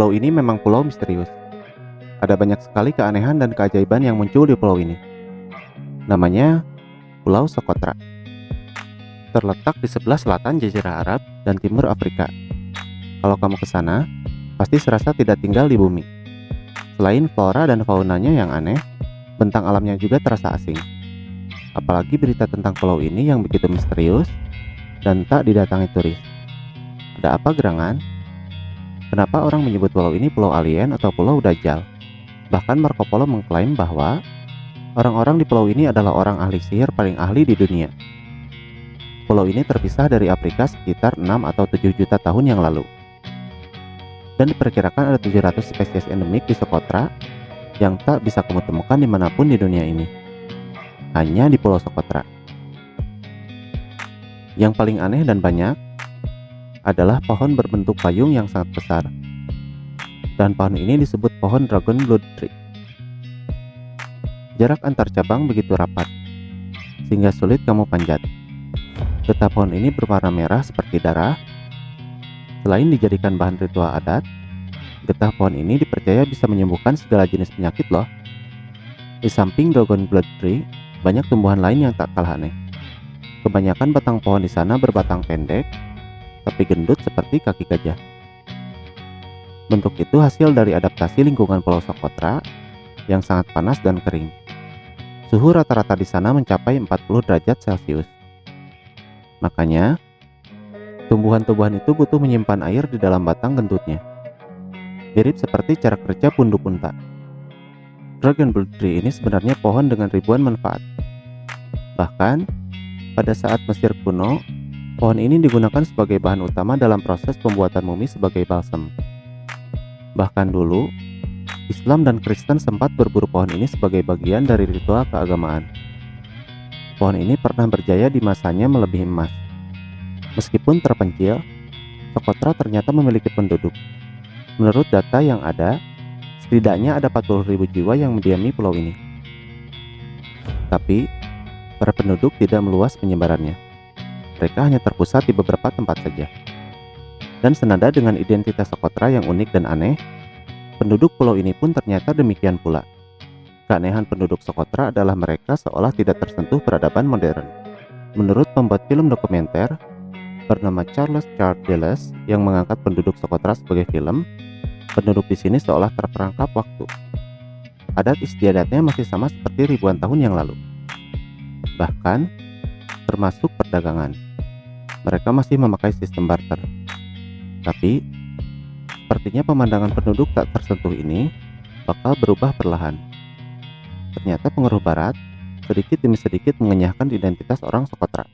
Pulau ini memang pulau misterius. Ada banyak sekali keanehan dan keajaiban yang muncul di pulau ini. Namanya Pulau Socotra. Terletak di sebelah selatan Jazirah Arab dan timur Afrika. Kalau kamu ke sana, pasti serasa tidak tinggal di bumi. Selain flora dan faunanya yang aneh, bentang alamnya juga terasa asing. Apalagi berita tentang pulau ini yang begitu misterius dan tak didatangi turis. Ada apa gerangan? Kenapa orang menyebut pulau ini pulau alien atau pulau Dajjal? Bahkan Marco Polo mengklaim bahwa orang-orang di pulau ini adalah orang ahli sihir paling ahli di dunia. Pulau ini terpisah dari Afrika sekitar 6 atau 7 juta tahun yang lalu. Dan diperkirakan ada 700 spesies endemik di Socotra yang tak bisa kamu temukan dimanapun di dunia ini. Hanya di Pulau Socotra. Yang paling aneh dan banyak adalah pohon berbentuk payung yang sangat besar. Dan pohon ini disebut pohon Dragon Blood Tree. Jarak antar cabang begitu rapat, sehingga sulit kamu panjat. Getah pohon ini berwarna merah seperti darah. Selain dijadikan bahan ritual adat, getah pohon ini dipercaya bisa menyembuhkan segala jenis penyakit loh. Di samping Dragon Blood Tree, banyak tumbuhan lain yang tak kalah aneh. Kebanyakan batang pohon di sana berbatang pendek, tapi gendut seperti kaki gajah. Bentuk itu hasil dari adaptasi lingkungan Pulau Socotra yang sangat panas dan kering. Suhu rata-rata di sana mencapai 40 derajat Celcius. Makanya, tumbuhan-tumbuhan itu butuh menyimpan air di dalam batang gendutnya. Mirip seperti cara kerja punduk unta. Dragon Blood Tree ini sebenarnya pohon dengan ribuan manfaat. Bahkan, pada saat Mesir kuno, pohon ini digunakan sebagai bahan utama dalam proses pembuatan mumi sebagai balsam. Bahkan dulu, Islam dan Kristen sempat berburu pohon ini sebagai bagian dari ritual keagamaan. Pohon ini pernah berjaya di masanya melebihi emas. Meskipun terpencil, Socotra ternyata memiliki penduduk. Menurut data yang ada, setidaknya ada 40.000 jiwa yang mendiami pulau ini. Tapi, para penduduk tidak meluas penyebarannya. Mereka hanya terpusat di beberapa tempat saja. Dan senada dengan identitas Socotra yang unik dan aneh, penduduk pulau ini pun ternyata demikian pula. Keanehan penduduk Socotra adalah mereka seolah tidak tersentuh peradaban modern. Menurut pembuat film dokumenter bernama Charles Charles yang mengangkat penduduk Socotra sebagai film, penduduk di sini seolah terperangkap waktu. Adat istiadatnya masih sama seperti ribuan tahun yang lalu. Bahkan, termasuk perdagangan. Mereka masih memakai sistem barter. Tapi, sepertinya pemandangan penduduk tak tersentuh ini bakal berubah perlahan. Ternyata pengaruh barat sedikit demi sedikit mengenyahkan identitas orang Socotra.